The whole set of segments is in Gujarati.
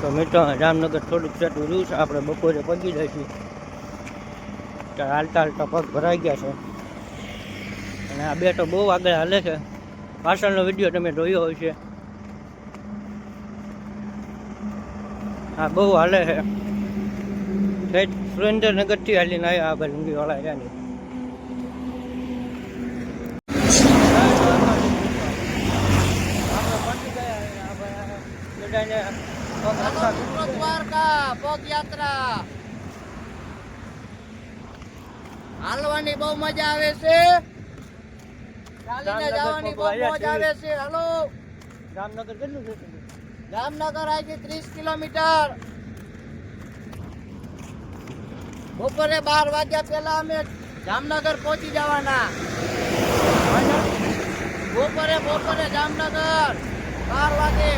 તો મિત્રો જામનગર થોડુંક સેટું રહ્યું છે. આપણે બપોરે પહોંચી જઈશું. ત્યારે હાલતા હાલતા પગ ભરાઈ ગયા છે અને આ બે તો બહુ આગળ હાલે છે. પાછળનો વિડીયો તમે જોયો હોય છે. હા બહુ હાલે છે. સુરેન્દ્રનગરથી હાલીને આવ્યા આ લુંગીવાળા ત્યાંની. પગયાત્રા હાલવાની બહુ મજા આવે છે. ચાલીને જવાની બહુ મજા આવે છે. હાલો જામનગર કેટલું છે? જામનગર અહીંથી 30 કિલોમીટર. બપોરે 12 વાગ્યા પહેલા અમે જામનગર પહોંચી જવાના. બપોરે જામનગર 12 વાગે.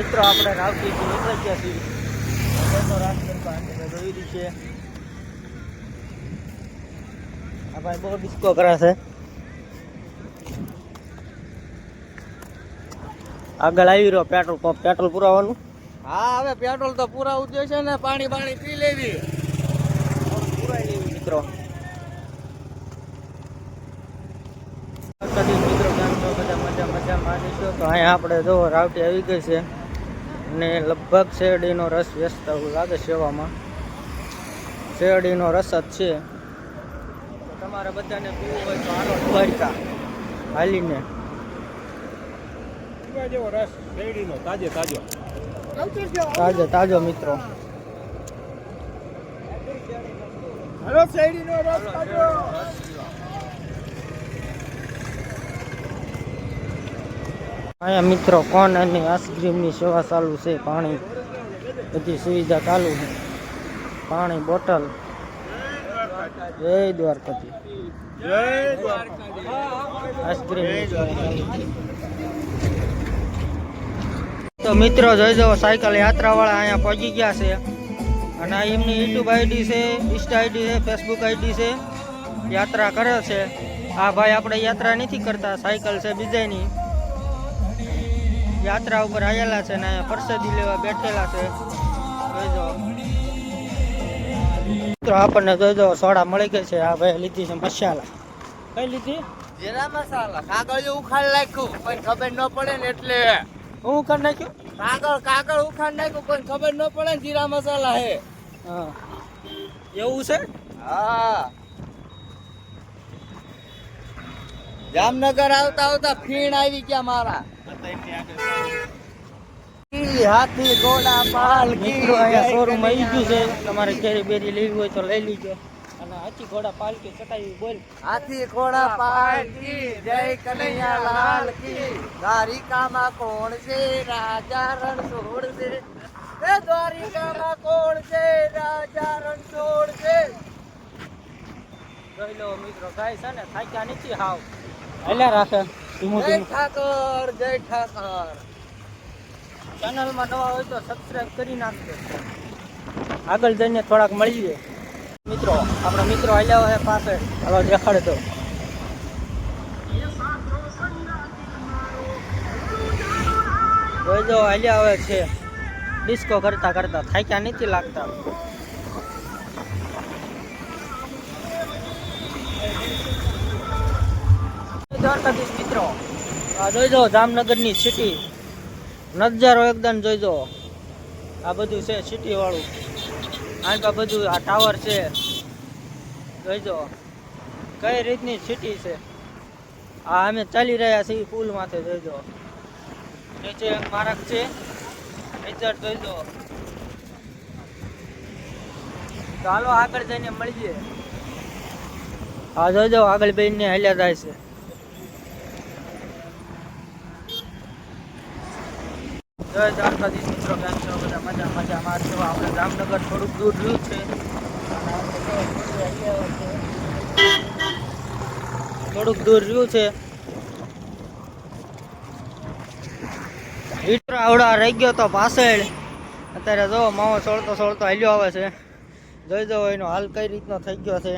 મિત્રો આપણે રાવથી નીકળી ગયા છીએ. જોઈ રહી છે આ ભાઈ બહુ ડિસ્કો કરે છે. આગળ આવી રહ્યો પેટ્રોલ પંપ. પેટ્રોલ પુરાવાનું. હા હવે પેટ્રોલ તો પુરાવું જ છે ને. પાણી પી લેવી. પુરાઈ લેવી મિત્રો. મિત્રો કેમ છો? બધા મજા માનીશો. તો અહીંયા આપણે જો રાવટી આવી ગઈ છે અને લગભગ શેરડીનો રસ વેચતા એવું લાગે સેવામાં. શેરડીનો રસ જ છે. તો તમારે બધાને પીવું હોય તો હાલો દ્વારકા હાલીને. જેવો રસ શેરડીનો તાજો મિત્રો. હાલો શેરડીનો રસ તાજો. અહીંયા મિત્રો કોન અને આઈસ્ક્રીમની સેવા ચાલુ છે. પાણી બધી સુવિધા ચાલુ છે. પાણી બોટલ. જય દ્વારકાથી. આઈસ્ક્રીમ. તો મિત્રો જોઈ જાઓ સાયકલ યાત્રા વાળા અહીંયા પહોંચી ગયા છે અને આ એમની યુટ્યુબ આઈડી છે, ઇન્સ્ટા આઈડી છે, ફેસબુક આઈડી છે. યાત્રા કરે છે. આ ભાઈ આપણે યાત્રા નથી કરતા. સાયકલ છે બીજાની. યાત્રા ઉપર આવેલા છે ને અહીંયા પ્રસાદી લેવા બેઠેલા છે. જોઈજો મિત્રો આપણને જોઈજો સોડા મળી ગઈ છે. આ ભાઈ લીધી છે મસાલા. કઈ લીધી? જીરા મસાલા. કાગળ ઉખાડ નાખ્યું પણ ખબર ન પડે ને એટલે. હું કરી નાખ્યું કાગળ ઉખાડ નાખ્યું પણ ખબર ન પડે ને જીરા મસાલા હે. હા એવું છે. હા જામનગર આવતા ફીણ આવી ગયા મારા. હાથી ઘોડા પાલકી. મિત્રો અહીંયા શોરૂમ આવી ગયું છે. તમારે કેરી બેરી લેવી હોય તો લઈ લીજો. અને હાથી ઘોડા પાલકી ચટાવી બોલ. હાથી ઘોડા પાલકી જય કનૈયા લાલ કી. દ્વારિકામાં કોણ છે રાજા રણછોડ છે. એ દ્વારિકામાં કોણ છે રાજા રણછોડ છે. જોઈ લો મિત્રો ગાય છે ને થાક્યા નથી હાવ. હલ્યા રાખે ધીમું જય ધીમું. ઠાકર. ચેનલમાં નવા હોય તો સબસ્ક્રાઇબ કરી નાખજો. આગળ જઈને થોડાક મળીએ મિત્રો. આપણા મિત્રો હાલ્યા હોય પાછળ. હાલો દેખાડે તો. જોઈ જો હાલ્યા આવે છે. ડિસ્કો કરતા કરતા થાક્યા નથી લાગતા. દ્વારકાધીશ મિત્રો આ જોઈજો જામનગરની સિટી. નજારો એકદમ જોઈજો. આ બધું છે સિટી વાળું. આ બધું આ ટાવર છે. જોઈજો કઈ રીતની સિટી છે. આ અમે ચાલી રહ્યા છીએ પુલ માથે. જોઈજો નીચે માર્ગ છે. નીચે જોઈજો. ચાલો આગળ જઈને મળીએ. આ જોઈજો આગળ બેનને હાલ્યા જાય છે. જય દ્વારકાધીશ મિત્રો. કેમ છો? બધા મજા મારશો. આપણે જામનગર થોડુંક દૂર રહ્યું છે. થોડુંક દૂર રહ્યું છે. ઈટરો આવડા રહી ગયો તો પાછળ. અત્યારે જો માવો સોળતો સોળતો હાલ્યો આવે છે. જોઈ દો એનો હાલ કઈ રીતનો થઈ ગયો છે.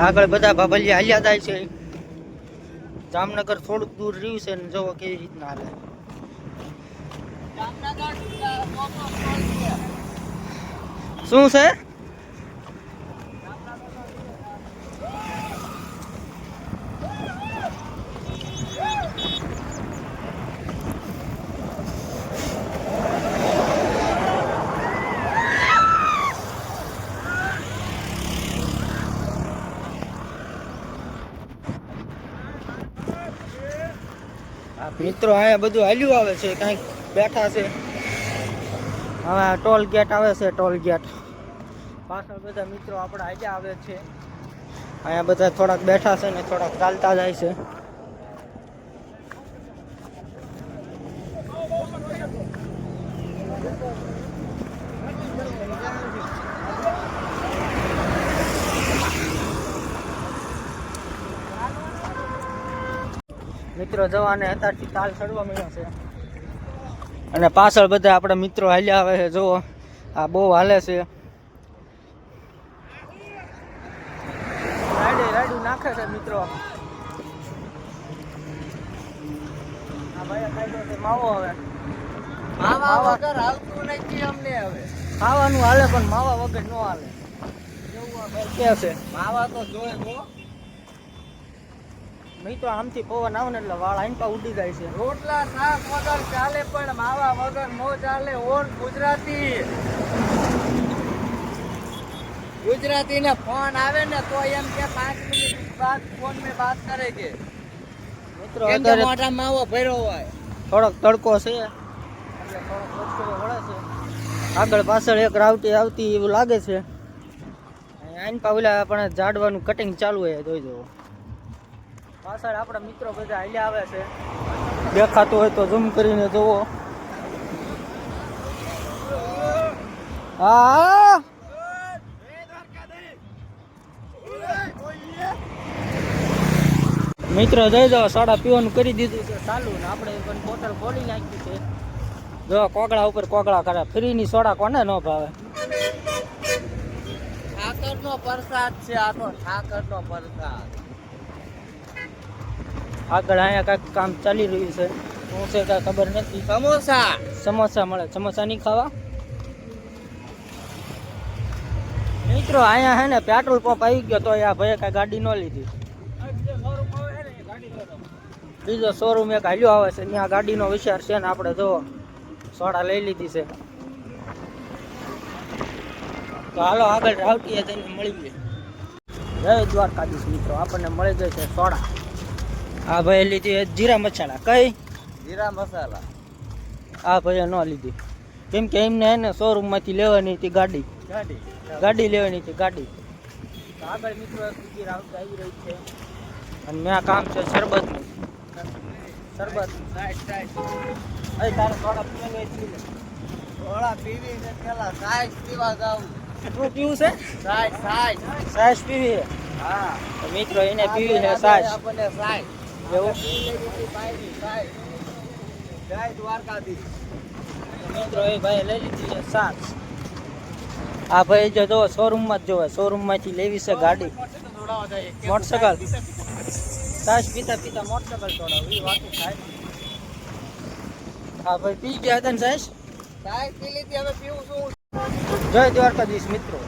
આગળ બધા બાબલિયા હાલ્યા જાય છે. જામનગર થોડુંક દૂર રહ્યું છે ને જોવો કેવી રીતના હાલે. શું છે? મિત્રો અહીંયા બધું હાલ્યું આવે છે, કંઈક બેઠા છે. હવે ટોલ ગેટ આવે છે, ટોલ ગેટ પાછળ બધા મિત્રો આપણા હાલ્યા આવે છે. અહીંયા બધા થોડાક બેઠા છે ને થોડાક ચાલતા જાય છે. મિત્રો જવાને અત્યારથી તાલ ચડવા મળ્યા છે અને પાછળ બધા આપણા મિત્રો હાલ્યા આવે છે. જુઓ આ બહુ હાલે છે. રાડું નાખે છે મિત્રો. આ ભાઈ કાઢ્યો છે માવો. હવે માવા વગર હાલતું નથી અમને. હવે ખાવાનું હાલે પણ માવા વગર ન હાલે એવું આ ભાઈ કહે છે. માવા તો જોઈ હો. મિત્રો આમથી પવન આવે ને એટલે વાળ આઈન પા ઉડી જાય છે. રોટલા શાક વગર ચાલે પણ માવા વગર નો ચાલે. ઓર ગુજરાતી ને ફોન આવે ને તો એમ કે 5 મિનિટ બાદ ફોન में बात करेंगे. મિત્રો કેમ કે અત્યારે મોઢા માવો ભર્યો હોય. થોડોક તડકો છે એટલે થોડોક કચરો વળે છે. આગળ પાછળ એક રાવટી આવતી એવું લાગે છે. આઈન પા ઓલા પણ ઝાડવાનું કટિંગ ચાલુ હોય. જોઈ જુઓ પાછળ આપણા મિત્રો બધા હાલ્યા આવે છે. દેખાતું હોય તો ઝૂમ કરીને જુઓ. હા મિત્રો જઈ જાઓ. સોડા પીવાનું કરી દીધું છે ચાલુ ને આપણે પણ બોટલ ખોલી નાખી છે. જો કોગળા ઉપર કોગળા કરે. ફ્રીની સોડા કોને ન ભાવે? ઠાકરનો પ્રસાદ છે આ તો. ઠાકરનો પ્રસાદ. આગળ અહીંયા કાંઈક કામ ચાલી રહ્યું છે. શું છે કાંઈ ખબર નથી. સમોસા સમોસા મળે. સમોસા નહીં ખાવા? મિત્રો અહીંયા હે ને પેટ્રોલ પંપ આવી ગયો તો આ ભાઈએ કાંઈ ગાડી ન લીધી. બીજો શોરૂમ એક હાલ્યો આવે છે ત્યાં ગાડીનો વિચાર છે ને આપણે જો સોડા લઈ લીધી છે. તો હાલો આગળ રાવટીએ જઈને મળીએ. જય દ્વારકાધીશ મિત્રો. આપણને મળી ગઈ છે સોડા. આ ભાઈ લીધી જીરા મસાલા. કઈ જીરા મસાલા? આ ભાઈએ ન લીધી કેમ કે એમને હે ને શોરૂમમાંથી લેવાની હતી ગાડી લેવાની હતી ગાડી. તો આગળ મિત્રો એક બીજી રાવટી આવી રહી છે અને મેં કામ છે શરબતનું. શરબત અરે તારે સોડા પીવા ગઈ છે. થોડા પીવી ને પેલા સાઈઝ પીવા જાવ. શું પીવું છે? સાઈઝ સાસ પીવી છે. હા તો મિત્રો એને પીવી છે સાસ. આપણને સાઈઝ એવું જય દ્વારકાધીશ. મિત્રો એ ભાઈ લઈ લીધી છે સાસ. આ ભાઈ જો શોરૂમમાં જ જોવે. શોરૂમમાંથી લેવી છે ગાડી. મોટરસાયકલ સાસ પીતા પીતા મોટરસાયકલ છોડાવ એ વાતો થાય. હા ભાઈ પી ગયા હતા ને સાસ. સાઈઝ પી લીધી હવે પીવું છું. જય દ્વારકાધીશ મિત્રો.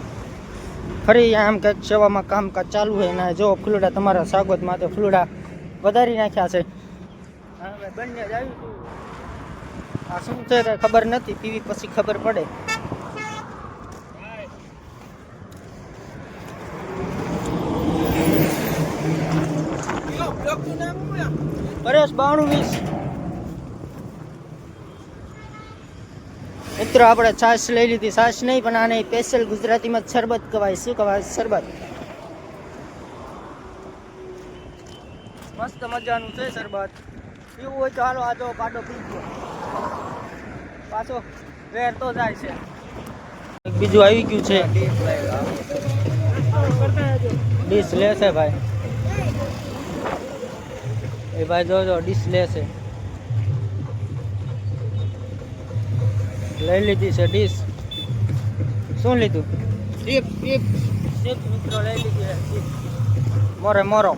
ફરી આમ કંઈક સેવામાં કામકાજ ચાલુ છે ને જો ફૂલડા તમારા સ્વાગત માટે ફૂલડા વધારી નાખ્યા છે. હા ભાઈ બંને જ આવ્યું હતું. આ શું છે કંઈ ખબર નથી. પીવી પછી ખબર પડે. પરેશ 9220. મિત્રો આપણે છાશ લઈ લીધી. છાશ નહીં પણ આને સ્પેશિયલ ગુજરાતીમાં શરબત કહેવાય. શું કહેવાય? શરબત. મસ્ત મજાનું છે શરબત. પીવું હોય તો હાલો આ જો પાડો પી ગયો. પાછો વેર તો જાય છે. બીજું આવી ગયું છે. ડીશ લેશે ભાઈ. એ ભાઈ જોજો ડીશ લે છે, લઈ લીધી છે ડીશ. શું લીધું? ચિપ્સ મિત્રો લઈ લીધી છે ચિપ્સ. મોરે મોરો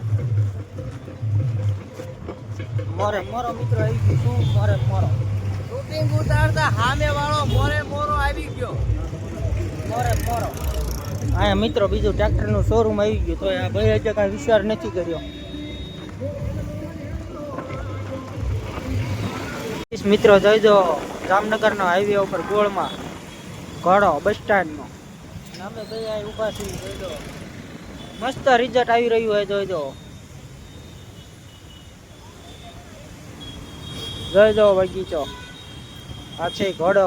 મિત્રો આવી ગયું. શું મોરે મોરો? શૂટિંગ ઉતારતા સામે વાળો મોરે મોરો આવી ગયો. મોરે મોરો. અહીંયા મિત્રો બીજું ટ્રેક્ટરનું શોરૂમ આવી ગયું, તો આ ભાઈ હજી કાંઈ વિચાર નથી કર્યો. મિત્રો જોઈ દો જામનગરનો હાઈવે ઉપર ગોળમાં ઘોડો બસ સ્ટેન્ડનો. અમે ભાઈ અહીં ઊભા છીએ. જોઈ દો મસ્ત રિઝલ્ટ આવી રહ્યું હોય. જોઈ દો બગીચો. આ છે ઘોડો.